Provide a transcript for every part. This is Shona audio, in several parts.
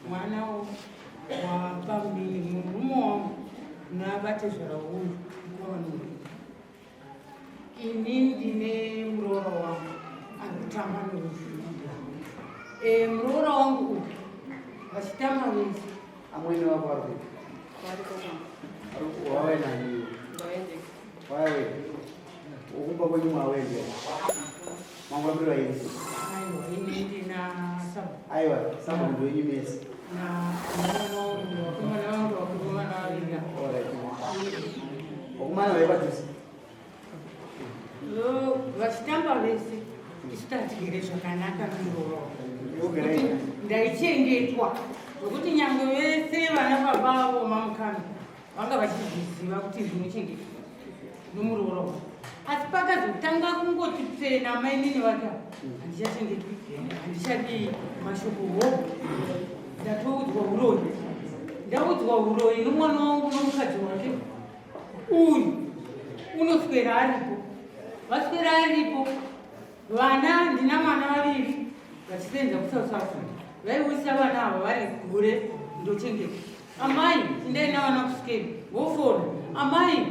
mwana wapamini murumo nabatezvera uyu ini ndine muroora wangu anotamba neuzvida muroora wangu uyu vachitamba vese amweni wako ari wawe nani wawe ukumba kwenye mwawende mwangwambirwa hivi aiwa ini ndina saba aiwa saba ndo yimesi na wakumana wangu wakumana wavira wakumana vaipadhusi vachitamba vese isitatigere zvakanaka muroora ndaichengetwa nokuti nyange vese vana babavo mamukana vanga vachizviziva kuti zvinochengetwa nomuroora wavo asi pakazotanga kungoti tsena mainini vata handichachengetwi handichadii mashoko hopo ndatoudzwa uroyi ndaudzwa uroyi nomwana wangu nomukadzi wake uyu unoswera aripo vaswera aripo vana ndina mwana vaviri vachisenza kusouth africa vaiuyisa vana ava vari gure ndochengetwa amai indaina vana kusikeri vofona amai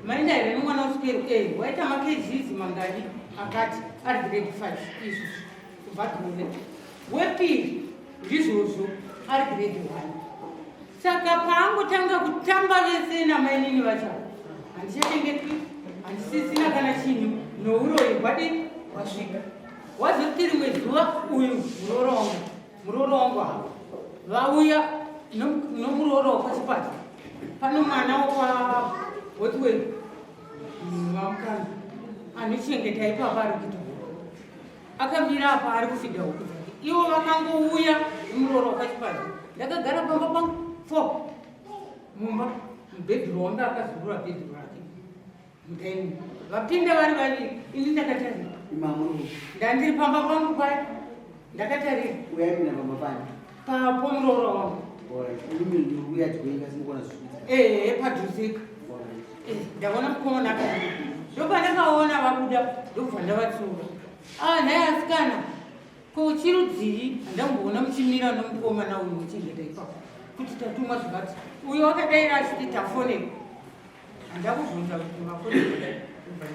maindaira nomwana kusikeri waita makezizi mangari akati ari grade 5 izvo kubva gure wepiri ndizvozvo ari grade 1 saka paangotanga kutamba vese namainini vacho handichatengeti handisisina kana chinhu nouroyi gwadi wasvika wazoti rimwe zuva uyu muroora wangu havo vauya nomuroora wepachipata pano mwana wotwe mamukana anochengetai papa ari kuita akamira apa ari kufidha huku ivo vakangouya nomuroora wepachipata ndakagara pamba pangu 4 mumba mubhedhuru wanga akazurura bhedhuru rake mudaini vapinda vari vaviri ini ndakatarira ndandiri pamba pangu paya ndakatarira papo muroora wangu padhuzika ndaona mukomana akaenda ndopandakaona vabuda ndobva ndavatsura nhaye asikana ko chirudzii handamboona muchimira nomukomana uyu muchengeta ipapo kuti tatumwa zvakati uyo wakadaira achiti tafoneka handakubvunza kuti mafoneka ubva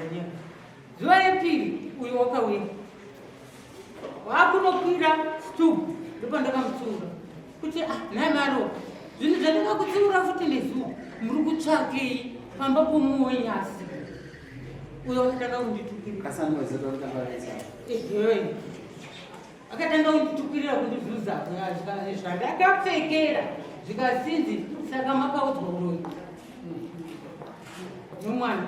zuva repiri uyu wakauya waakunokwira stubu ndopandakamutsiura kuti nhaye maro zvinhu zvandakakutsiura futi nezuva muri kutsvakei pamba pomuonyasi uyo wakatanga kunditukirira akatanga kunditukirira kundizuza zvandakapfekera zvikasinzi saka makaudzwa uroyi nomwana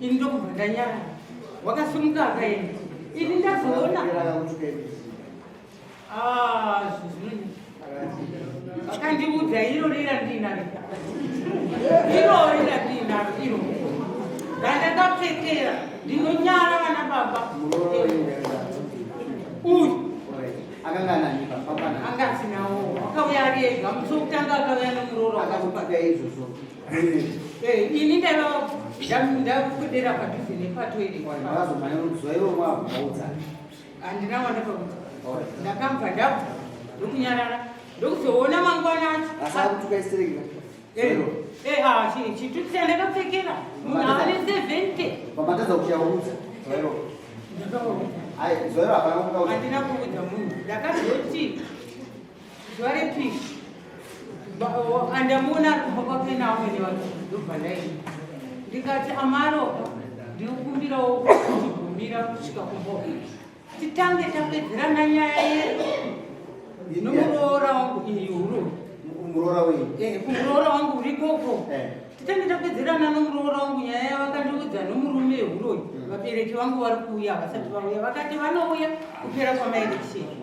ini ndokubva ndanyara wakasimuka akaenda ini ndazoona akandiudza iro rira ndinaro irorira ndinaro iro ndandakapfekera ndinonyara vana baba uyu angasinawo akauya ari ega musi wokutanga akauya nomuroora ini ndakudera padhuze nepatoiri handina wandakaudza ndakambva ndabva ndokunyarara ndokuzoona mangwana acho chituti chandakapfekera munhu ane 70 handina kuudza munhu ndakazoti zuva repiri andamuona kupapapena amwene vake ndobva ndaenda ndikati amaropa ndinokumbirawo kutigumira kusvika kumboka titange tapedzerana nyaya yedu nomuroora wangu iuro kumuroora wangu urikoko titange tapedzerana nomuroora wangu nyaya yavakandiudza nomurume uroyi vabereki vangu vari kuuya vasati vauya vakati vanouya kupera kwamaeleksheni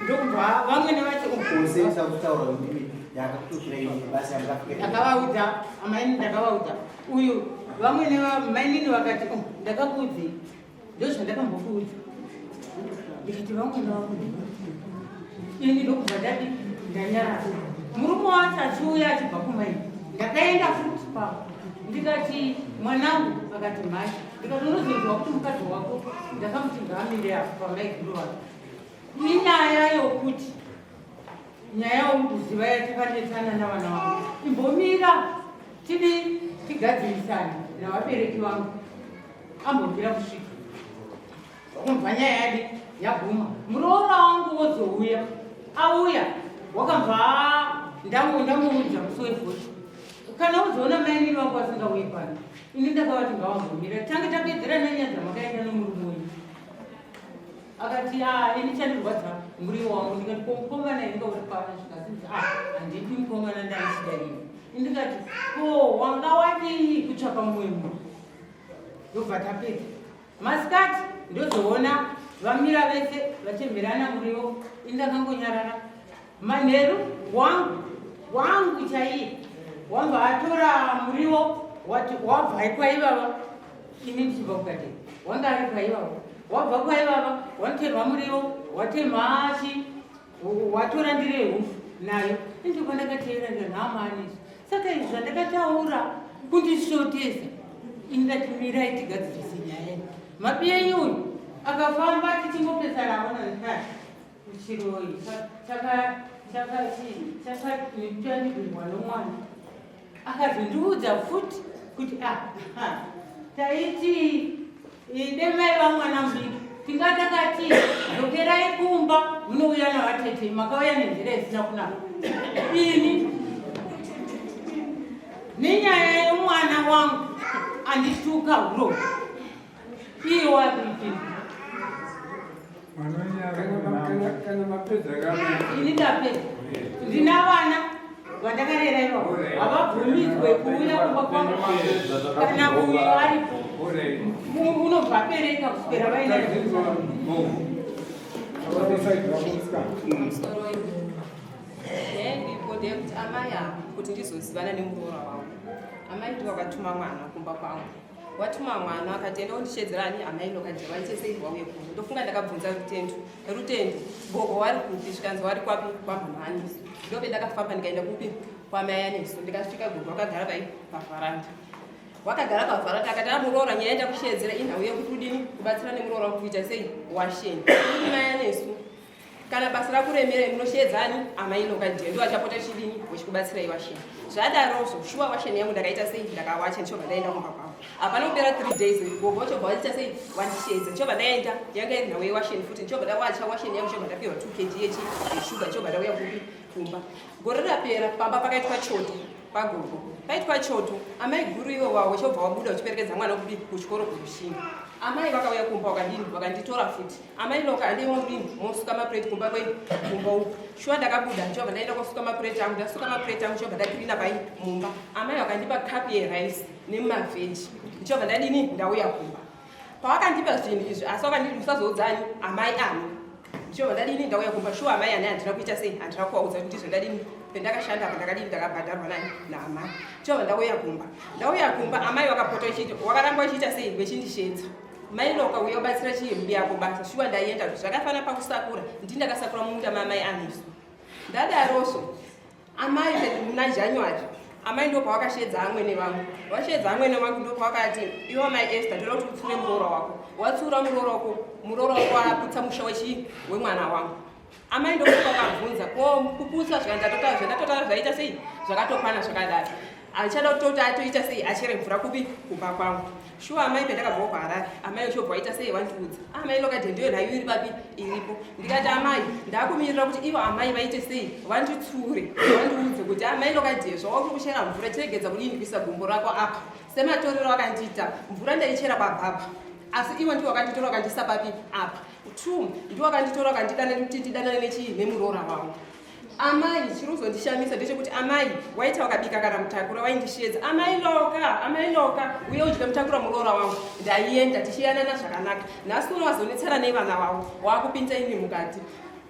ndokubva vamwene vacho ndakavaudza amaini ndakavaudza uyu vamwene mainini vakati ndakakuudzei ndozvandakambokuudza ndikati vamwene vangu ini ndokubva ndadi ndanyarara murume wacho achiuya achibva kumaini ndakaenda futi pavo ndikati mwanangu akati mhai ndikati unozinzwa kuti mukadzi wako ndakamuti ngaamire apo pamaigiro wake inyaya yokuti nyaya yokuziva yatakanetsana navana vangu imbomira tigadzirisana navabereki vangu ambobvira kusvika kumva nyaya yadi yaguma muroora wangu wozouya auya wakabva ndamuudza musi wevhoti kana uzoona mainini vangu vasingauye pano ini ndakavati ngavambomira tange tapedzera nenya dzamakaenda nomurume wenyu akati ini chandirwadza muriwo wangu ndikati komukomana inga uri pana zvikasinzi handidi mukomana ndaisida ini ndikati wanga wadii kutsvaka mumwe munhu ndobva tapedza masikati ndozoona vamira vese vachemherana muriwo ini ndakangonyarara manheru wangu chaiye wabva atora muriwo wabva kwaivava ini ndichibva kukati wanga ari kwaivava wabva kwaivava watemha muriwo watemha watora ndiro yehufu nayo indiko ndakateera ndanhamaaniso saka izvi zvandakataura kundishotesa indatimirai tigadzirise nyaya mapi enyuyu akafamba tichingopesana avona chiroyi chakaitanigirwa nomwana akazondiudza futi kuti taiti demai vamwana mudiki tingatakati dzokerai kumba munouya navatete makauya nenzira isina kunaka ini nenyaya yomwana wangu andituka huro iye wakuitini ini ndapedza ndina vana vandakarera ivavo havabvumidzwe kuuya kumba kwangu kana uyo aripo unobva abereka kuswera vaina ndikuti amai avo kuti ndizozivana nemuroora wangu amai ndi wakatuma mwana kumba kwangu watuma mwana akatenda undishedzerani amai nokajeva ichese wauye kuno ndofunga ndakabvunza rutendo bogo wari kuti zvikanzi wari kwapi kwamhamaniso ndobe ndakafamba ndikaenda kupi kwamai aneso ndikasvika gogo wakagara pai pavharanda wakagara pavharanda akati amuroora nyaya enda kushedzera inhauye kuti udini kubatsira nemuroora kuita sei washeni mai aneso kana basa rakuremera munoshedzani amai nokajeva ndo achapota chidini wechikubatsirai washeni zvadarozvo shuwa washeni yangu ndakaita sei ndakawacha ndichobva ndaenda kumba kwavo hapana kupera 3 days gogo chobva waita sei wandishedza ndichobva ndaenda yanga iri nhauye washeni futi ndichobva ndawacha washeni yangu chobva ndapiwa 2 kg yeshuga ndichobva ndauya kumba gore rapera pamba pakaitwa choto pagogo paitwa choto amai guru iwo wawo chobva wabuda uchiperekedza mwana kubi kuchikoro kurushinga amai vakauya kumba vakanditora futi amai loka andiwa mudini mosuka mapureti kumba uku shuwa ndakabuda ndichobva ndaenda kosuka mapureti angu ndasuka mapureti angu chobva ndakirina pai mumba amai vakandipa kapu yerice nemavheji ndichobva ndadini ndauya kumba pavakandipa zvinhu izvi asi vakanditi usazoudzani amai ani ndichobva ndadini ndauya kumba shuwa amai ane handina kuita sei handina kuvaudza kuti ndizvo ndadini pendakashanda apa ndakadini ndakabhadharwa naamai ndichobva ndauya kumba amai vakapota vakaramba vachiita sei vechindishedza mai loka uya ubatsira chiyembi yako basa shuwa ndaienda zvakafana pakusakura ndindakasakura mumunda maamai aneso ndadarozvo amai muna january amai ndo pavakashedza amwene vangu vashedza amwene vangu ndo pavakati iwo mai Esther ndoda kuti utsure muroora wako watsura muroora wako aputsa musha wemwana wangu amai ndo vakabvunza kuputsa zvandatotara zvaita sei zvakatokwana zvakadaro achada kutoti atoita sei achere mvura kupi kumba kwangu shuwa amai pendakabva kuharare amai ochobva waita sei vandiudza amai lokati ndiyo nhayo iri papi iripo ndikati amai ndakumirira kuti ivo amai vaite sei vanditsure vandiudze kuti amai lokati zvauri kuchera mvura chiregedza kudini kuisa gumbo rako apa sematorero akandiita mvura ndaichera pabhaba asi ivo ndiwo wakanditora wakandisa papi apa 2 ndiwo wakanditora wakandidana kuti ndidanane nechii nemuroora wangu amai chiri kuzondishamisa ndechekuti amai waita wakabika kana mutakura waindishedza amai loka uye udye mutakura muroora wangu ndaienda tichiyanana zvakanaka nhasi uno wazonetsana nevana vavo wakupinza ini mukati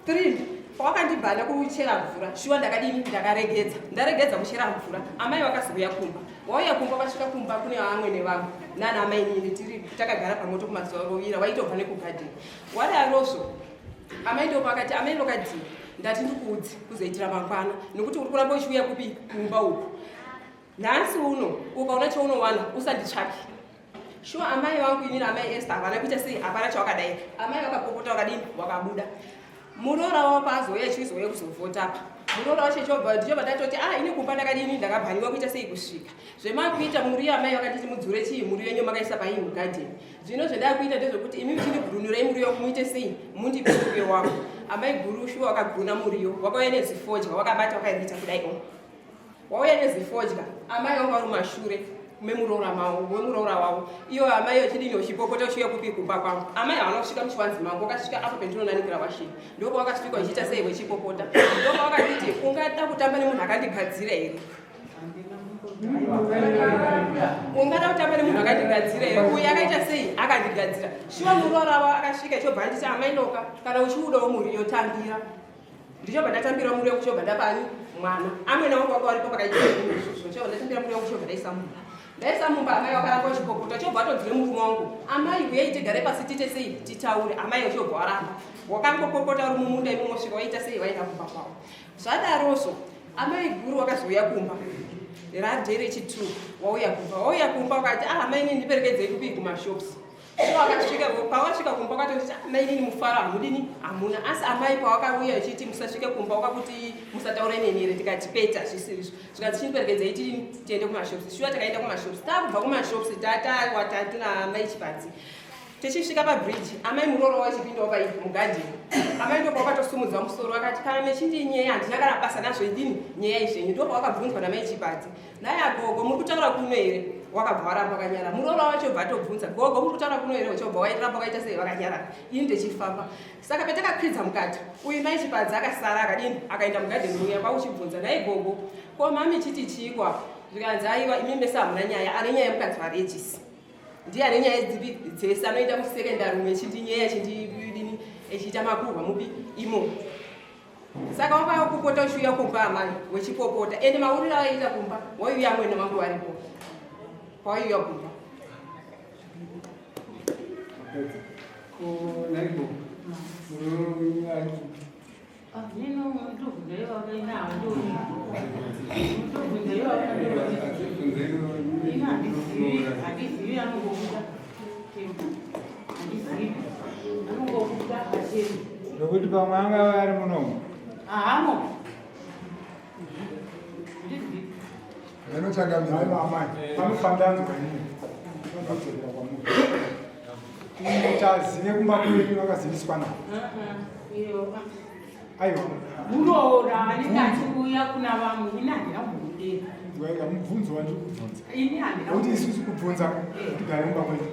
3 pawakandibhana kuchera mvura shuwa ndakadini ndaregedza kuchera mvura amai vakazouya kumba wauya kumba vakasvika kumba kune vamwene vangu nana amai nini tiri takagara pamoto kumazuva rovira waitobva nekugadhini wadarozvo amai ndo pakati amai lokadzii ndati ndikuudzi kuzoitira mangwana nokuti uri kuramba uchiuya kupi kumba uku nhasi uno ukaona chaunowana usanditsvaki shuwa amai vangu inini amai Esther havana kuita sei hapana chawakadaira amai vakapopota wakadini wakabuda muroora wavo paazoya chizoya kuzovhota apa muroora wacho ndichobva ndatoti ini kumba ndakadini ndakabhaniwa kuita sei kusvika zvemakuita muriyo amai vakatiti mudzure chii muriyo yenyu makaisa paini mugadheni zvino zvendakuita ndezvekuti imi muchindigurunyirai muriyo muite sei mundipe muriyo wako amai guru shuwa wakaguna muriyo wakauya nezifodya wakabata wakaita kudai wauya nezifodya amai vanga vari mashure wemuroora wavo iyo amai vachidini uchipopota uchiuya kupi kumba kwangu amai havana kusvika muchivanzi mangu wakasvika apo pendinonanikira washini ndoko wakasvika uchiita sei wechipopota ndoko wakatiti ungada kutamba nemunhu akandigadzira here ungada kutamba nemunhu akandigadzira here uyu akaita sei akandigadzira shuwa muroora wavo akasvika ichobva nditi amai loka kana uchiudawo muriyo tambira ndichobva ndatambira muriyo kuchobva ndapani mwana amwena wangu wanga waripo pakaita zvinhu chobva ndatambira muriyo kuchobva ndaisa mumba ndaisa mumba amai wakaramba uchipopota chobva atodzire murume wangu amai uyai tigare pasi tiite sei titaure amai uchobva waramba wakangopopota uri mumunda imomosvika waita sei waenda kumba kwavo zvadarozvo amai guru wakazouya kumba radhe rechi2 wauya kumba wakati amai ini ndiperekedzei kupi kumashops wakasvika pawasvika kumba wakatoti amai inini mufaro hamudini hamuna asi amai pawakauya uchiti musasvike kumba wakakuti musataure neni here tikati peta zvisirizvo zvikati chiniperekedzei tiende kumashops shuwa takaenda kumashops takubva kumashops tatawatatu naamai chipatsi tichisvika pabridge amai muroora wachipindawo paipo mugadheni amai ndopa wakatosumudza musoro wakati kana mechindi nyaya handina kana basa nazvo idini nyaya izvenyu ndopa wakabvunzwa namai chipatsi naye agogo muri kutaura kuno here wakabva waramba wakanyarara muroora wacho bva atobvunza gogo muri kutaura kuno here uchobva wairamba wakaita sei wakanyarara ini ndichifamba saka petakakwidza mukati uyu mai chipatsi akasara akadini akaenda mugadheni uya kwauchibvunza naye gogo ko mami chiti chikwa zvikanzi aiwa imi mese hamuna nyaya ane nyaya yemukadzi waregisi ndiye ane nyaya dzipi dzese anoenda musekendari umwe echindinyaya echindidini echiita makurwa mupi imo saka wakakupota uchiuya kumba amai wechipopota ende mauriro aiita kumba waiuya amwene wangu varipo pawaiuya kumba nokuti pamwe anga ari munomu ahamo vanotsangamira amai panofandanzwa ini chazive kumba kwenyu vakaziviswa navo aiwa muroora anenge achiuya kuna vamwe ini handina kumudera mubvunzo wandiri kubvunza ini handina nokuti isusu kubvunza tigare kumba kwenyu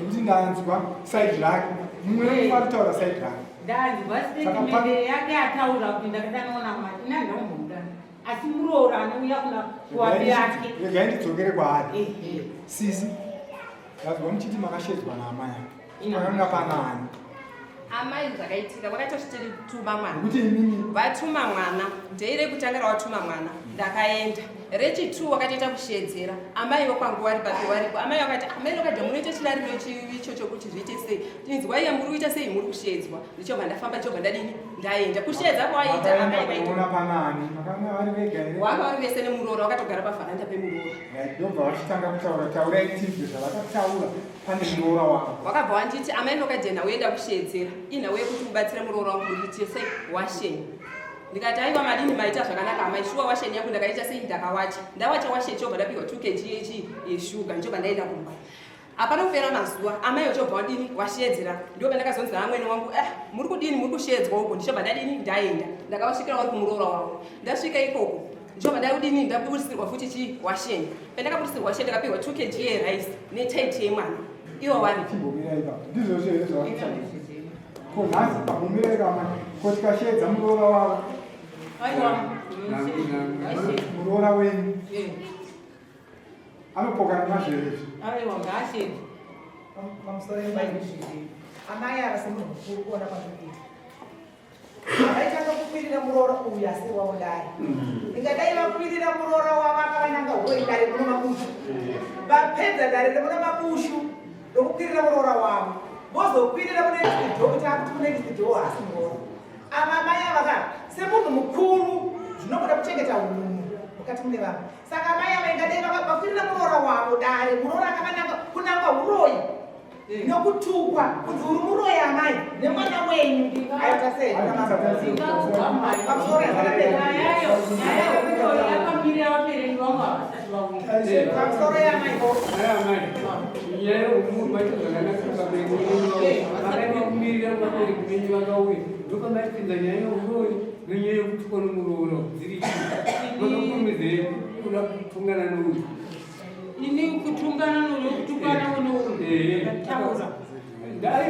nokuti ndanzwa saidi rake mumwe nomumwe aritaura saidi rake ndanzwa statement yake ataura kuti ndakadanoona mari ini handina kumbomudana asi muroora anouya kuna kuwapi yake regai ndidzokere kwaari sisi ndazwa muchiti makashedzwa naamai ake pakanga panani amai zvakaitika vakaita uchitituma mwana kuti inini vatuma mwana ndeire kutangira watuma mwana ndakaenda rechi2 wakatoita kushedzera amai vokwangu vari pake varipo amai vakati amai lokadha munoita chilariro icho chokuti zviite sei tinzi waiye muri kuita sei muri kushedzwa ndichobva ndafamba ndichobva ndadini ndaenda kushedza kwaita amai vaitaona panani makanga vari vega here wanga vari vese nemuroora wakatogara pavharanda pemuroora ndobva vachitanga kutaura taurai tizve zvavakataura pane muroora wavo wakabva wanditi amai lokadhena uenda kushedzera inhauye kuti ubatsire muroora wangu ndiite sei washeni ndikati aiwa madini maita zvakanaka amai shuwa washeni yangu ndakaita sei ndakawacha ndawacha washeni chobva ndapihwa 2 kg yeshuga ndichobva ndaenda kumba hapana kupera mazuva amai ochobva wadini washedzera ndobva ndakazonzi amwene wangu muri kudini muri kushedzwa uko ndichobva ndadini ndaenda ndakavasvikira vari kumuroora wavo ndasvika ikoko ndichobva ndakudini ndaburisirwa futi chii washeni pendakaburisirwa washeni ndakapihwa 2 kg yerice netaiti yemwana iwo waripo ndizvo zvavakaita ko nhasi pakumireka amai ko tikashedza muroora wavo muroora wenyu anopokana nazverezvi aiwa ngaashedi pamusoro amai avasi munhu mukuru kuona kwazvikuita avaitanga kukwirira muroora uyu asi wavo dare ingadai vakwirira muroora wavo akavananga uroi dare muno mabushu vapedza dare remuna mabushu rokukwirira muroora wavo vozokwirira munextdo kuti akuti munextdo asi muroora ava mai avaka semunhu mukuru zvinobuda kuchengeta unhu mukati mune vavo saka mai ava ingadai vakwirira muroora wavo dare muroora akavananga kunanga uroi nokutukwa kuti uri muroya amai nemwana wenyu aita sei pamusoro yazvakapera Pamusoro yamaiko. Ini kutungana n'uyu kutungana n'uyu taura Dari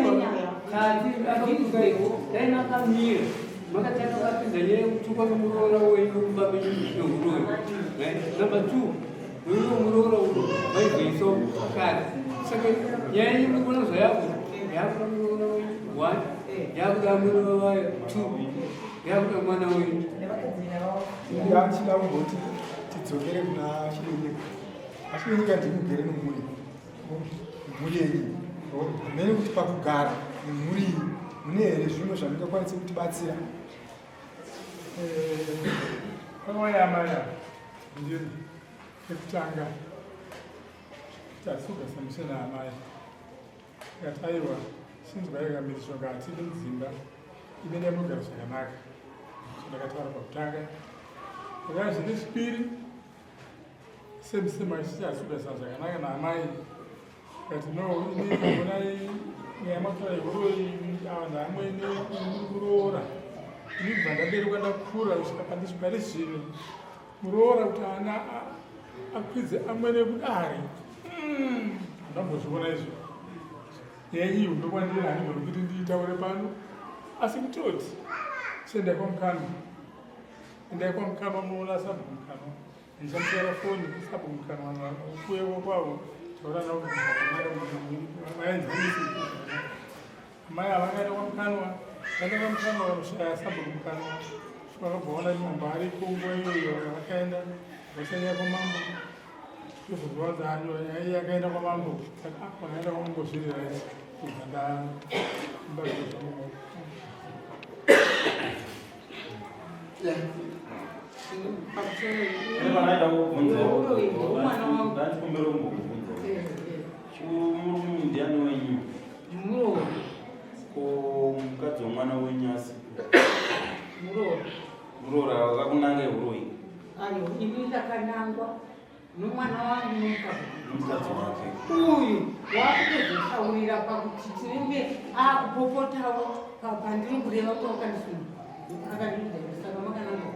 kati akakugayo tena kamira makataka kapindanye kutuka Muroora wenyu kubabe n'ubururu number 2 uyu Muroora uyu bayiso kati sake yanyi mukuna zayako yakura Muroora wenyu 1 yakura Muroora wenyu 2 yakura mwana wenyu ndachida kungoti tidzokere kuna chirenyika achirenyika ndimugere nomuri yenyu mene kuti pakugara nemhuri iyi mune here zvino zvamingakwanise kutibatsira pamwayamaya ndini ekutanga tasugasamishe naamaya ikataiwa chinzwa ikamiriswa ngati ine mudzimba ive nemugaro zvakanaka ndakataura pakutanga aka zvine chipiri semusema chichasugasana zvakanaka naamai kati no inonai nyamatora ivoroi vanhu amwene Muroora ini bva ndaberekwa ndakura kusvika pandisvika zvino Muroora kuti ana akwidze amwene kudare handambozviona izvo yenyu ndokwandiri handigoni kuti ndiitaure pano asi kutoti sendaikwa mukanwa endaikwa mukanwa munoona sabhu mukanwa ndichamutera foni sabhu mukanwa kuyewo kwavo mai havakaenda kwamukanwa vaenda kwamukanwa vanoshaya sabhu mukanwa vakabvaona nyumba ariko nguva iyoyo vakaenda vasanya kwamambo izvozvanzi hanyo nyaya yakaenda kwamambo saka vakaenda kwamambozvirira kubva ndambazvozvamo ndiani wenyu ko mukadzi womwana wenyasi Muroora wakakunanga uroi ayo ini ndakanangwa nomwana wangu nomukadzi wake uyu wakutozotaurira pakuti tinenge akupopotawo pandiri kureva kwakandisuna akandisaka makanangwa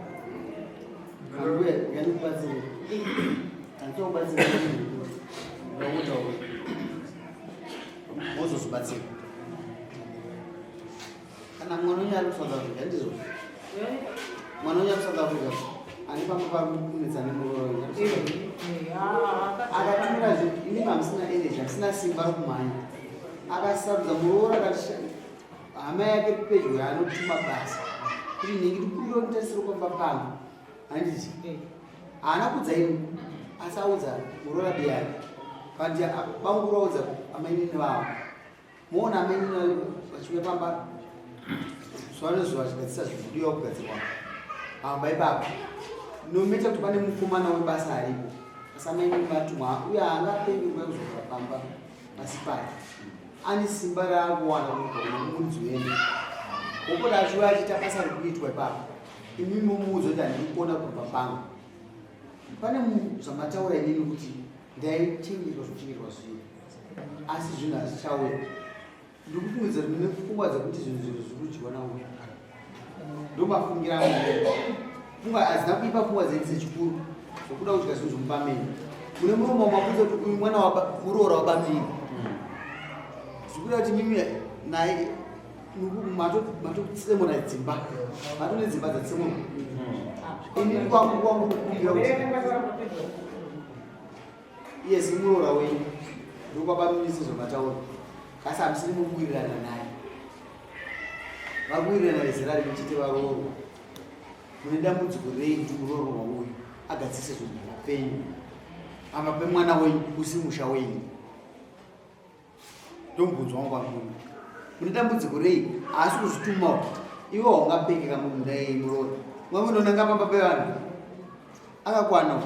Munduwe ngandikubatsire. Andikubatsire kuti ndakutaura. Wozozibatsira. Kana mwana unyari South Africa ndizvo. Mwana unyari South Africa ani pamba pakumedza nemuroora. Akatumira zvinhu ini pamusina energy asina simba rokumhanya. Akasarudza Muroora akati hama yake pedyo yaanotuma basa. Kuti nhingi ndikupiro kutarisiro kwamba pangu. Handiti haana kudzaini asi audza Muroora beyani kandi banguraudza amainini vavo moona amainini vachiuya pamba zuva nezuva vachigadzisa zvidiwa kugadzirwa amba ipapo nometa kuti pane mukomana webasa aripo asi amainini vatumwa uye haangapenge nguva yekuzogara pamba pasi pake ane simba raakuwana mudzi wene opoda achiuya achiita basa rikuitwa ipapo imi mumuudza kuti handiri kubva pangu pane zvamataura inini kuti ndaichengetwa zvochengetwa zviri asi zvinhu hazvichauya ndikufungidza kuti mune pfungwa dzekuti zvinhu zviri kudyiwa nauya ndomafungira pfungwa hazina kuipa pfungwa dzenyu dzechikuru zvokuda kudya zvinhu zvomupameni mune muromo wamabudza kuti uyu mwana Muroora wabambiri zvikuda kuti mimi naye matotsemura dzimba matone dzimba dzatsemura ini kwangu kukumbira kuti yes Muroora wenyu ndokwabamisa zvamataura kasi hamusiri mukuwirirana naye vakuwirirana nezera rimwe chete varoorwa mune dambudziko rei kuti muroorwa uyu agadzise zvinhu zveupenyu apa pemwana wenyu usi musha wenyu ndomubvunzo wangu kwamuri mune dambudziko rei haasi kuzvituma iwe haungapengeka mumunda yei Muroora mwamwe ndonanga pamba pevanhu akakwana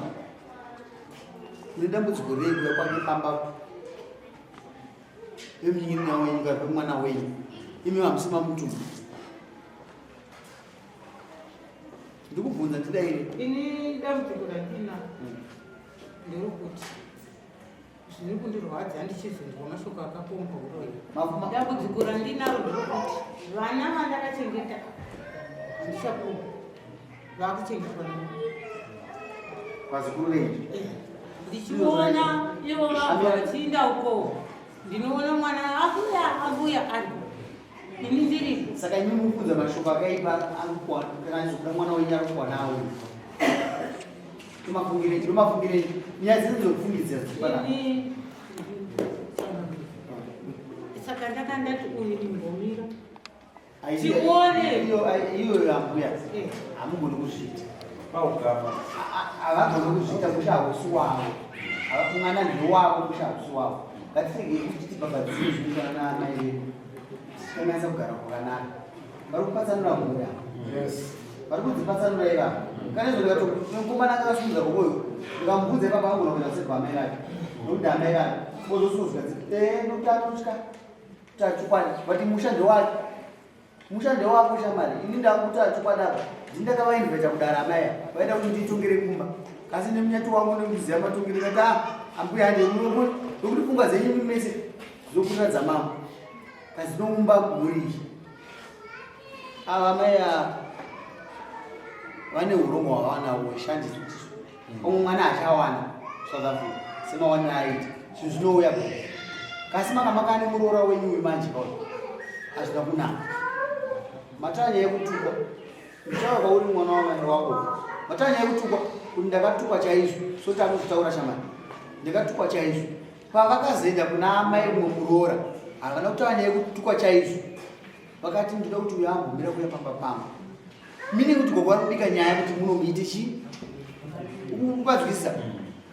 mune dambudziko rei kuya kwake pamba pemunyirina wenyu kana pemwana wenyu imi hamusima mutumwa ndikubvunza ndidaire ini dambudziko rakina nderokuti zviri kundirwadza ndichizonzwa mashoko akapomba uroyi. Dambudziko randinaro nderokuti vana vandakachengeta handichakura vakuchengetwa navo. Pazikuru renji. Ndichiona ivo vanhu vachiinda uko ndinoona mwana abuya ari ini ndiripo. Saka imi mukudza mashoko akaipa kana mwana wenyu ari kukwanawo. Tomafungire nyaya dzinozofungidza dzichipanapa. Saka ndakandati uyu imbomira tione iyo yambuya hamugoni kuzviita havagoni kuzviita kushahusu wavo mwana ndewavo kushahusu wavo. Ngatirege kuti tibhabhadzire zvinoitana naamai vedu tikanasa kugara kwakanaka. Vari kupatsanura mbuya, vari kudzipatsanura ivavo. Kana izvo mukomana akasimudza kokoyo ukamubvunza ipapa angona kuita kuseka amai vake nokuti amai vake ozosuzwa nokutanotya tachikwadi but mushando wake mushando wako shamari. Ini ndakuta chikwadi apa ndindakavainvita kudara amai vaida kuti nditongere kumba asi nemunyati wangu nekuziva matongere kati ambuya ande munomo nokuti pfungwa dzenyu mese dzokutadza mambo kasi noumba mhuri. Ava mai vane urongwa hwavanahwo hweshandiswa umwe mwana achawana South Africa semawanira aita zvinhu zvinouya kasi makamakane muroora wenyu wemanje pauno hazvina kunaka. Matanya yekutukwa ndichava pauri mwana wamai wako. Matanya yekutukwa kuti ndakatukwa chaizvo soti anozvitaura shamani ndakatukwa chaizvo pavakazoenda kuna amai mumwe muroora havana kutanya yekutukwa chaizvo vakati ndinoda kuti uyo ambomira kuya pamba pamba mine kuti gogo vari kubika nyaya kuti munomuite chii ukazwisisa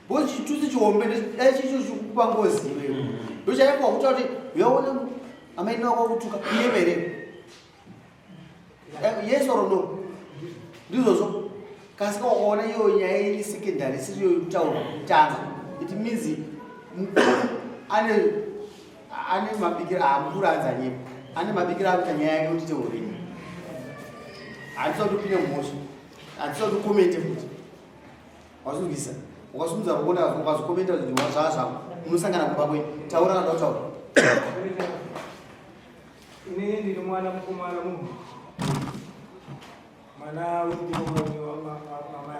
bcause chitusi chihombe dai chicho chikupa ngozi iwewe ndochaiwa kuta kuti uyaona amaini wako kutuka iyemereko yes or no ndizvozvo kasi wakaona iyo nyaya iri secondary siriyo kutaurwa kutanga it means ane mabikiro amukuru anzanyepo ane mabikiro akuita nyaya yake kuti teureni handisati upinde mumhosva handisati ukomente futi wazvizwisa ukasimudza ruona ukazokomenta kuti zvaa zvako unosangana kumba kwenyu taura nada kutaura. Inini ndiri mwana mukomana munhu mwana wamai